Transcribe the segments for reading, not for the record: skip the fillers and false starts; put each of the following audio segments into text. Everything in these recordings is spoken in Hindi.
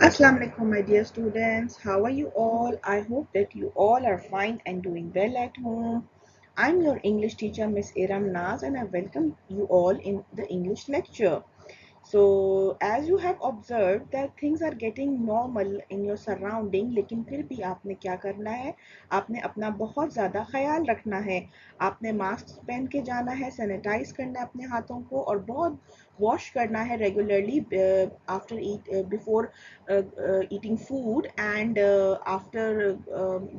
Assalamu alaikum, my dear students. How are you all? I hope that you all are fine and doing well at home. I'm your English teacher, Miss Iram Naz, and I welcome you all in the English lecture. So as you have observed that things are getting normal in your surrounding, लेकिन फिर भी आपने क्या करना है, आपने अपना बहुत ज़्यादा ख्याल रखना है। आपने मास्क पहन के जाना है, सैनिटाइज करना है अपने हाथों को और बहुत वॉश करना है regularly after eat before eating food and after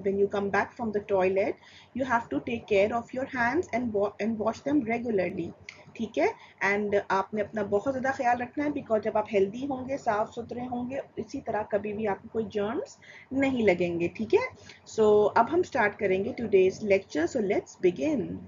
when you come back from the toilet you have to take care of your hands and wash them regularly. ठीक है। एंड आपने अपना बहुत ज़्यादा ख्याल रखना है बिकॉज जब आप हेल्दी होंगे, साफ सुथरे होंगे, इसी तरह कभी भी आपको कोई जर्म्स नहीं लगेंगे। ठीक है। सो अब हम स्टार्ट करेंगे today's lecture. So let's begin.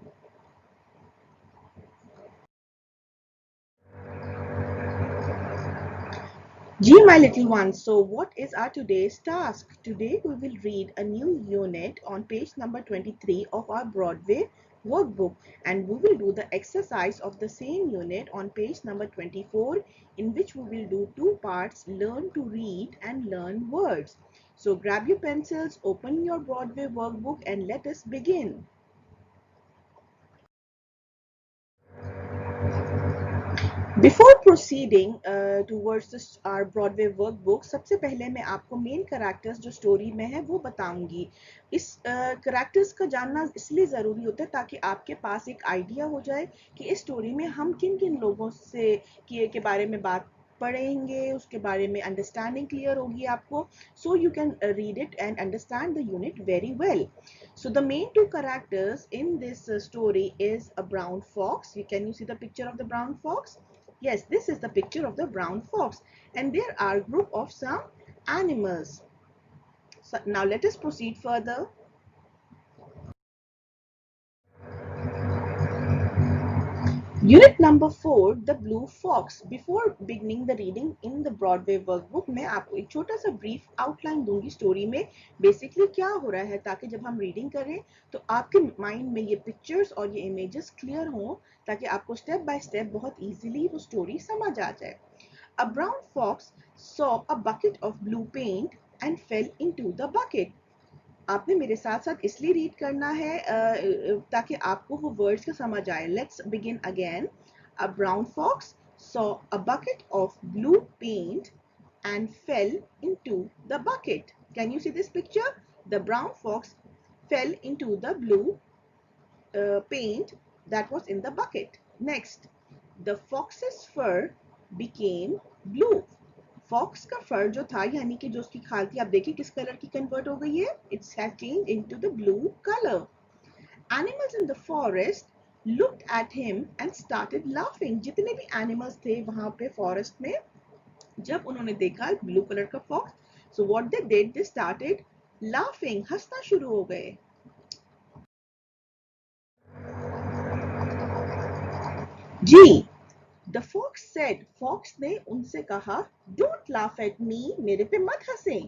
G, my little ones, so what is our today's task? Today we will read a new unit on page number 23 of our Broadway workbook, and we will do the exercise of the same unit on page number 24, in which we will do two parts: learn to read and learn words. So grab your pencils, open your Broadway workbook, and let us begin. Before proceeding towards our Broadway workbook, सबसे पहले मैं आपको मेन कैरेक्टर्स जो स्टोरी में है वो बताऊंगी। इस कैरेक्टर्स का जानना इसलिए ज़रूरी होता है ताकि आपके पास एक आइडिया हो जाए कि इस स्टोरी में हम किन किन लोगों से के बारे में बात पढ़ेंगे, उसके बारे में अंडरस्टैंडिंग क्लियर होगी आपको, so you can read it and understand the unit very well. So the main two characters in this story is a brown fox. Can you see the picture of the brown fox? Yes, this is the picture of the brown fox, and there are group of some animals. So now let us proceed further. Unit number 4, the blue fox. Before beginning the reading in the Broadway workbook, मैं आपको एक छोटा सा brief outline दूंगी स्टोरी में बेसिकली क्या हो रहा है, ताकि जब हम रीडिंग करें तो आपके माइंड में ये पिक्चर्स और ये इमेजेस क्लियर हों, ताकि आपको स्टेप बाय स्टेप बहुत इजीली वो स्टोरी समझ आ जाए। A brown fox saw a bucket of blue paint and fell into the bucket. आपने मेरे साथ साथ इसलिए रीड करना है ताकि आपको वो वर्ड्स का समझ आए। Let's begin again. A brown fox saw a bucket of blue paint and fell into the bucket. Can you see this picture? The brown fox fell into the blue paint that was in the bucket. Next, the fox's fur became blue. Fox का फर जो था यानी कि जो उसकी खाल थी, आप देखिए किस कलर की कन्वर्ट हो गई है। It's has changed into the blue colour. Animals in the forest looked at him and started laughing. जितने भी एनिमल्स थे वहां पे फॉरेस्ट में, जब उन्होंने देखा ब्लू कलर का fox, so what they did, they started laughing, हंसना शुरू हो गए। जी, द फॉक्स सेड, फॉक्स ने उनसे कहा, डोंट लाफ एट मी, मेरे पे मत हंसे।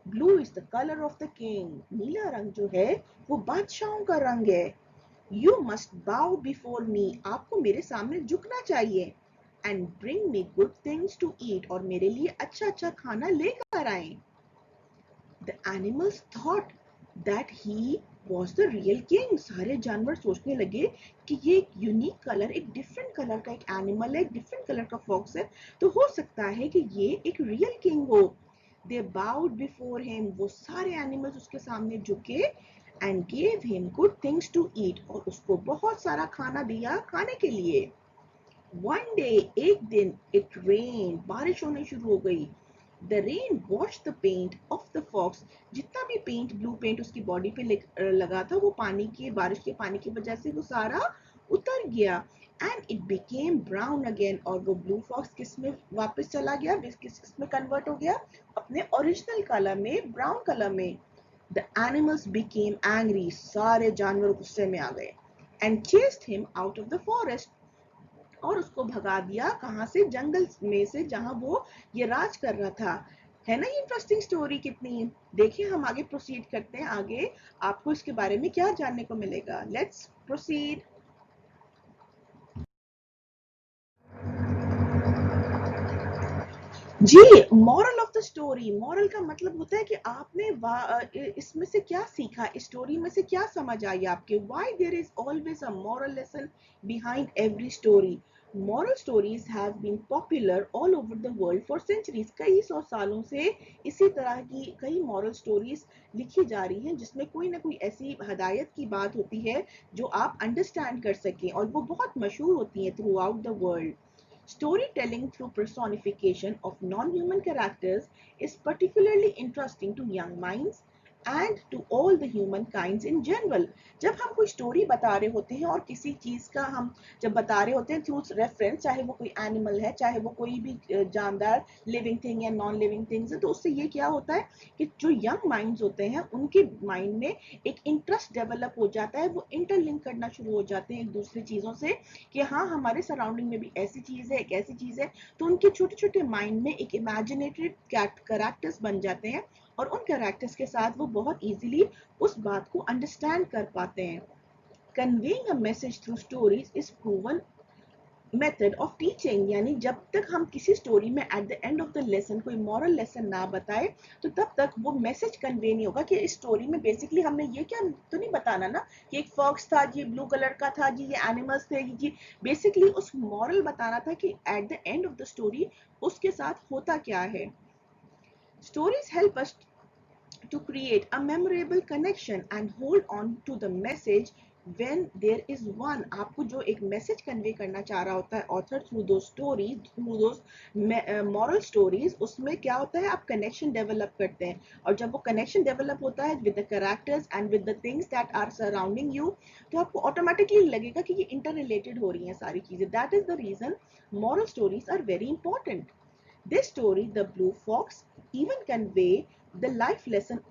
Blue is the colour of the king, नीला रंग जो है वो बादशाहों का रंग है। You must bow before me, आपको मेरे सामने झुकना चाहिए। And bring me good things to eat, और मेरे लिए अच्छा अच्छा खाना लेकर आए। The animals thought that he was the real king. सारे जानवर सोचने लगे कि ये एक यूनिक कलर, एक डिफरेंट कलर का एक एनिमल है, एक डिफरेंट कलर का फॉक्स है, तो हो सकता है कि ये एक रियल किंग हो। They bowed before him, वो सारे एनिमल्स उसके सामने झुके and gave him good things to eat, और उसको बहुत सारा खाना दिया खाने के लिए। One day, एक दिन, it rained, बारिश होने शुरू हो गई। The rain washed the paint of the fox. जितना भी पेंट, ब्लू पेंट उसकी बॉडी पे लगा था, वो पानी की, बारिश के पानी की वजह से वो सारा उतर गया। And it became brown again, और वो ब्लू फॉक्स किस में वापस चला गया, किस में कन्वर्ट हो गया, अपने ओरिजिनल कलर में, ब्राउन कलर में। The animals became angry, सारे जानवर गुस्से में आ गए, and chased him out of the forest, और उसको भगा दिया कहां से, जंगल में से, जहां वो ये राज कर रहा था। है ना ये इंटरेस्टिंग स्टोरी कितनी। देखिए हम आगे प्रोसीड करते हैं, आगे आपको इसके बारे में क्या जानने को मिलेगा। Let's proceed. जी, moral of the story, moral का मतलब होता है कि आपने इसमें से क्या सीखा, इस स्टोरी में से क्या समझ आई आपके। Why there is always a moral lesson behind every story. Moral stories have been popular all over the world for centuries. कई सौ सालों से इसी तरह की कई मॉरल स्टोरीज लिखी जा रही हैं जिसमें कोई ना कोई ऐसी हदायत की बात होती है जो आप अंडरस्टैंड कर सकें, और वो बहुत मशहूर होती हैं through out the world. Storytelling through personification of non-human characters is particularly interesting to young minds and to all the human kinds in general. जब हम कोई स्टोरी बता रहे होते हैं और किसी चीज का हम जब बता रहे होते हैं थ्रू रेफरेंस, चाहे वो कोई एनिमल है, चाहे वो कोई भी जानदार लिविंग थिंग या नॉन लिविंग थिंग्स है, तो उससे ये क्या होता है कि जो यंग माइंड्स होते हैं उनके माइंड में एक इंटरेस्ट डेवलप हो जाता है, वो इंटरलिंक करना शुरू हो जाते हैं एक दूसरी चीजों से कि हाँ हमारे सराउंडिंग में भी ऐसी चीज है, एक ऐसी चीज है। तो उनके छोटे छोटे माइंड में एक इमेजिनेटेड कैरेक्टर्स बन जाते हैं और उन कैरेक्टर्स के साथ वो बहुत इजीली उस बात को अंडरस्टैंड कर पाते हैं। Conveying a message through stories is proven method of teaching, यानी जब तक हम किसी स्टोरी में eight the end of the lesson कोई मॉरल लेसन ना बताए तो तब तक वो मैसेज कन्वे नहीं होगा कि इस स्टोरी में बेसिकली हमने ये क्या तो नहीं बताना ना कि एक फॉक्स था जी, ब्लू कलर का था जी, ये एनिमल्स थे जी। बेसिकली उस मॉरल बताना था कि eight the end of the story उसके साथ होता क्या है। Stories help us to create a memorable connection and hold on to the message when there is one। आपको जो एक मैसेज कन्वे करना चाह रहा होता है ऑथर थ्रू दो स्टोरीज, थ्रू दो मॉरल स्टोरीज, उसमें क्या होता है आप कनेक्शन डेवलप करते हैं, और जब वो कनेक्शन डेवलप होता है with the characters and with the things that are surrounding you, तो आपको ऑटोमेटिकली लगेगा कि ये इंटर रिलेटेड हो रही हैं सारी चीजें। That is the reason moral stories are very important. This story, The Blue Fox, even convey the life lesson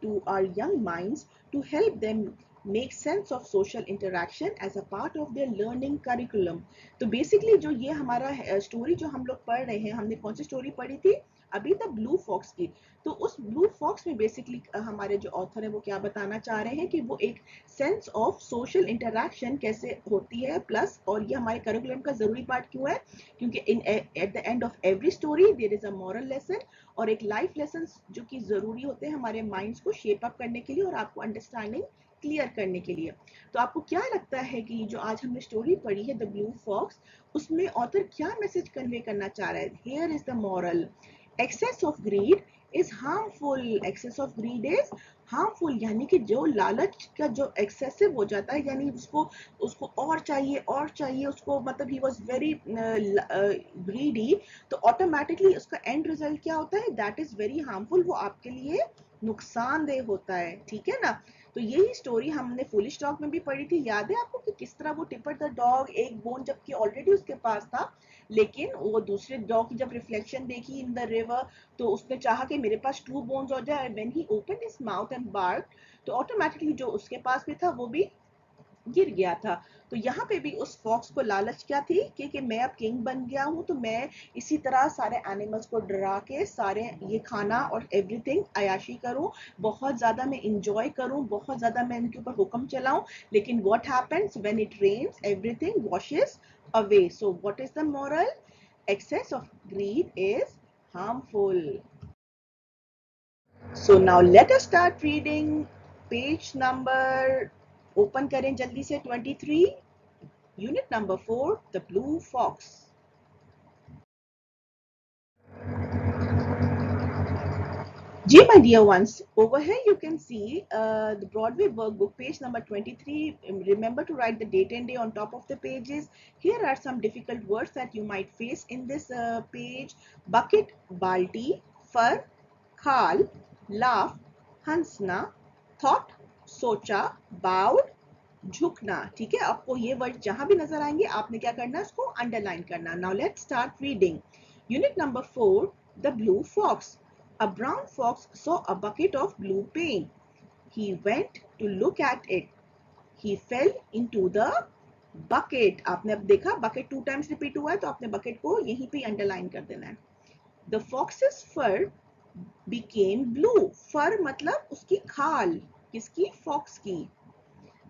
to our young minds to help them make sense of social interaction as a part of their learning curriculum। तो बेसिकली जो ये हमारा स्टोरी जो हम लोग पढ़ रहे हैं, हमने कौन सी स्टोरी पढ़ी थी अभी, द ब्लू फॉक्स की। तो उस ब्लू फॉक्स में बेसिकली हमारे जो ऑथर है वो क्या बताना चाह रहे हैं कि वो एक सेंस ऑफ सोशल इंटरेक्शन कैसे होती है प्लस, और ये हमारे करिकुलम का जरूरी पार्ट क्यों है, क्योंकि in at the end of every story there is a moral lesson और एक लाइफ लेसन जो कि जरूरी होते हैं हमारे माइंड्स को शेप अप करने के लिए और आपको अंडरस्टैंडिंग क्लियर करने के लिए। तो आपको क्या लगता है कि जो आज हमने स्टोरी पढ़ी है द ब्लू फॉक्स, उसमें ऑथर क्या मैसेज कन्वे करना चाह रहा है। Here is the moral, excess of greed is harmful। excess of greed is harmful, यानी कि जो लालच का जो एक्सेसिव हो जाता है, यानी उसको उसको और चाहिए उसको, मतलब ही वॉज वेरी ग्रीडी, तो ऑटोमेटिकली उसका एंड रिजल्ट क्या होता है, दैट इज वेरी हार्मफुल, वो आपके लिए नुकसानदेह होता है। ठीक है ना। तो यही स्टोरी हमने फुलिश डॉग में भी पढ़ी थी, याद है आपको कि किस तरह वो टिपर द डॉग एक बोन जबकि ऑलरेडी उसके पास था, लेकिन वो दूसरे डॉग की जब रिफ्लेक्शन देखी इन द रिवर तो उसने चाहा कि मेरे पास टू बोन्स हो जाए, when he open his mouth and bark तो ऑटोमेटिकली जो उसके पास भी था वो भी गिर गया था। तो यहाँ पे भी उस फॉक्स को लालच क्या थी कि मैं अब किंग बन गया हूँ, तो मैं इसी तरह सारे एनिमल्स को डरा के सारे ये खाना और एवरीथिंग अयाशी करूँ, बहुत ज्यादा मैं इंजॉय करूँ, बहुत ज्यादा मैं इनके ऊपर हुक्म चलाऊं। लेकिन what happens when it rains, everything washes away। So what is the moral? Excess of greed is harmful। So now let us start reading page number, open करें जल्दी से 23, unit number 4, the blue fox। Ji, my dear ones, over here you can see the Broadway workbook, page number 23. Remember to write the date and day on top of the pages. Here are some difficult words that you might face in this page. Bucket, balti, fur, khal, laugh, hansna, thought, socha, bowed, झुकना। ठीक है, आपको ये वर्ड जहां भी नजर आएंगे आपने क्या करना है, उसको अंडरलाइन करना। Now let's start reading unit number 4, the blue fox. A brown fox saw a bucket of blue paint. He went to look at it. He fell into the bucket। आपने अब देखा bucket 2 times repeat हुआ है, तो आपने bucket को यहीं पे अंडरलाइन कर देना है। The fox's fur became blue। fur मतलब उसकी खाल, किसकी, fox की।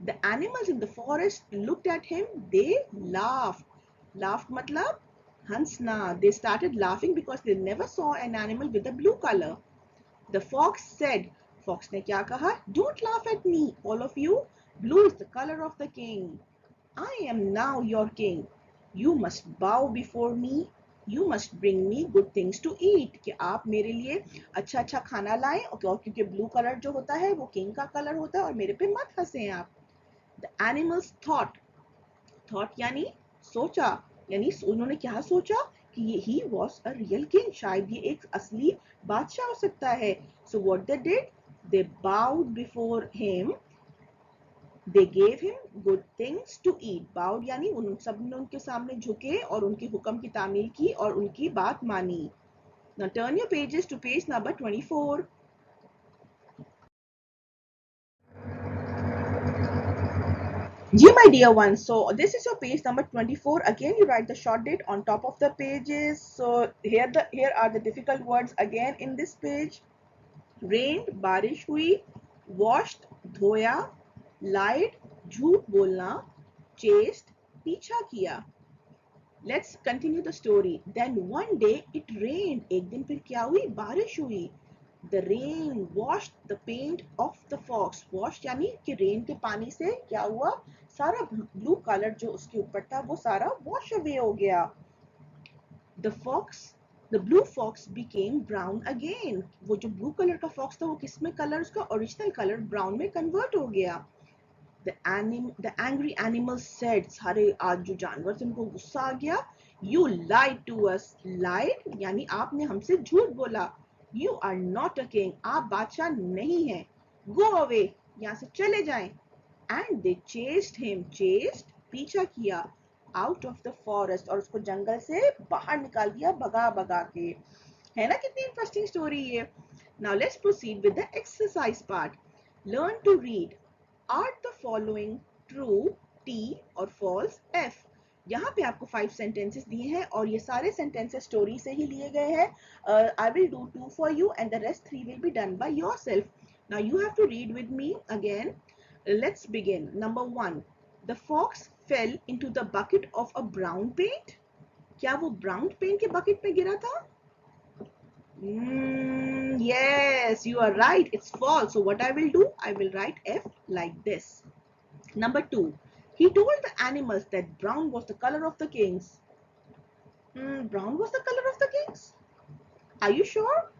The animals in the forest looked at him, they laughed। laughed मतलब Hansna. They started laughing because they never saw an animal with a blue color. The fox said, Fox ने क्या कहा? Don't laugh at me, all of you. Blue is the color of the king. I am now your king. You must bow before me. You must bring me good things to eat. कि आप मेरे लिए अच्छा अच्छा खाना लाएं और क्योंकि ब्लू कलर जो होता है वो किंग का कलर होता है और मेरे पे मत हंसें आप. The animals thought यानी सोचा, यानी उन्होंने क्या सोचा कि ये he was a real king, शायद ये एक असली बादशाह हो सकता है. So what they did? They bowed before him. They gave him good things to eat. Bowed यानी उन सब ने उनके सामने झुके और उनके हुक्म की तामील की और उनकी बात मानी. Now turn your pages to page number 24. Yeah, my dear ones. So this is your page number 24. Again, you write the short date on top of the pages. So here are the difficult words again in this page. Rained, बारिश हुई. Washed, धोया. Lied, झूठ बोलना. Chased, पीछा किया. Let's continue the story. Then one day it rained. एक दिन फिर क्या हुई? बारिश हुई. The rain washed the paint of the fox. Washed यानी कि रेन के पानी से क्या हुआ? सारा ब्लू कलर जो उसके ऊपर था वो सारा वॉश अवे हो गया. The blue fox became brown again. वो जो ब्लू कलर का फॉक्स था वो किस में कलर उसका ओरिजिनल कलर ब्राउन में कन्वर्ट हो गया. The angry animal said, सारे आज जो जानवर थे उनको गुस्सा आ गया. You lied to us. Lied यानी आपने हमसे झूठ बोला. You are not a king. आप बादशाह नहीं हैं. Go away. यहाँ से चले जाएं. And they chased him. Chased पीछा किया. Out of the forest और उसको जंगल से बाहर निकाल दिया भगा भगा के. है ना कितनी इंटरेस्टिंग स्टोरी ये. Now let's proceed with the exercise part. Learn to read. Are the following true, T और false, F. यहाँ पे आपको 5 sentences दिए हैं और ये सारे sentences story से ही लिए गए हैं. I will do 2 for you and the rest 3 will be done by yourself. Now you have to read with me again. Let's begin. Number 1. The fox fell into the bucket of a brown paint. क्या वो brown paint के bucket में गिरा था? Yes, you are right. It's false. So what I will do? I will write F like this. Number 2. He told the animals that brown was the color of the kings. Brown was the color of the kings? Are you sure?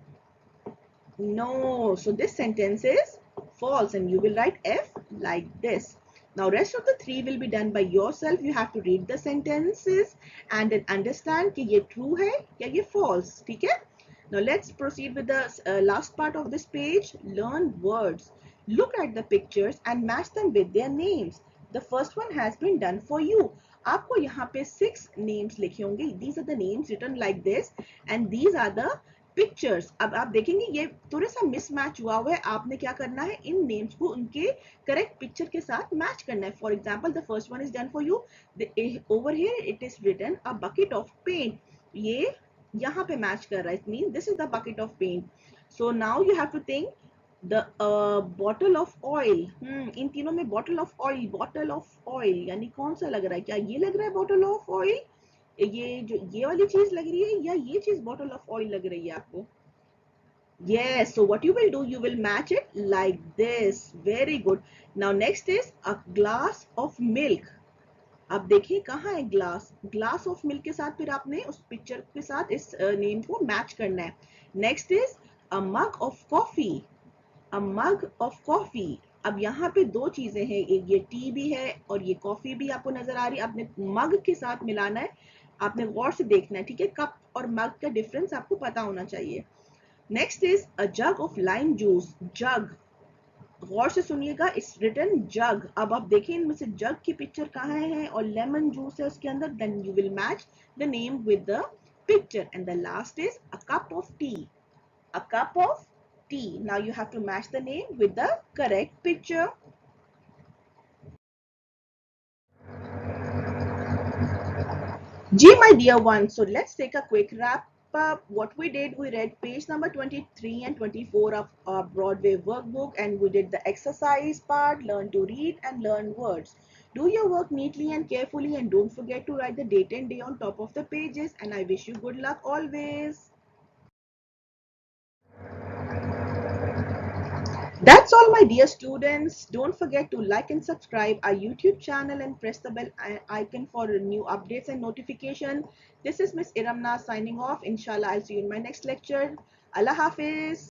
No. So this sentence is false and you will write F like this. Now rest of the 3 will be done by yourself. You have to read the sentences and then understand कि ये true है या ये false. ठीक है? Now let's proceed with the last part of this page. Learn words. Look at the pictures and match them with their names. The first one has been done for you. आपको यहाँ पे 6 names लिखे होंगे. These are the names written like this and these are the pictures. अब आप देखेंगे ये थोड़ा सा mismatch हुआ है. आपने क्या करना है? इन names को उनके correct picture के साथ match करना है. For example, the first one is done for you. Over here it is written a bucket of paint. ये यहाँ पे मैच कर रहा है. It means this is the bucket of paint. So now you have to think the bottle of oil. इन तीनों में bottle of oil यानी कौन सा लग रहा है? क्या ये लग रहा है bottle of oil? ये जो ये वाली चीज लग रही है या ये चीज bottle of oil लग रही है आपको? Yes, so what you will do, you will match it like this. Very good. Now next is a glass of milk. अब देखिए कहाँ है ग्लास ऑफ मिल्क के साथ फिर आपने उस पिक्चर के साथ इस नेम को मैच करना है. Next is a mug of coffee. अब यहाँ पे 2 चीजें हैं. एक ये टी भी है और ये कॉफी भी आपको नजर आ रही है. आपने मग के साथ मिलाना है. आपने गौर से देखना है. ठीक है? कप और मग का डिफरेंस आपको पता होना चाहिए. Next is a jug of lime juice. Jug गौर से सुनिएगा. It's written jug. अब आप देखें इनमें से जग की पिक्चर कहाँ है और लेमन जूस है उसके अंदर. Then you will match the name with the picture. And the last is a cup of tea. Now you have to match the name with the correct picture. My dear one, so let's take a quick wrap up. What we did, we read page number 23 and 24 of our Broadway workbook and we did the exercise part, learn to read and learn words. Do your work neatly and carefully, and don't forget to write the date and day on top of the pages. And I wish you good luck always. That's all, my dear students. Don't forget to like and subscribe our YouTube channel and press the bell icon for new updates and notification. This is Miss Iramna signing off. Inshallah, I'll see you in my next lecture. Allah Hafiz.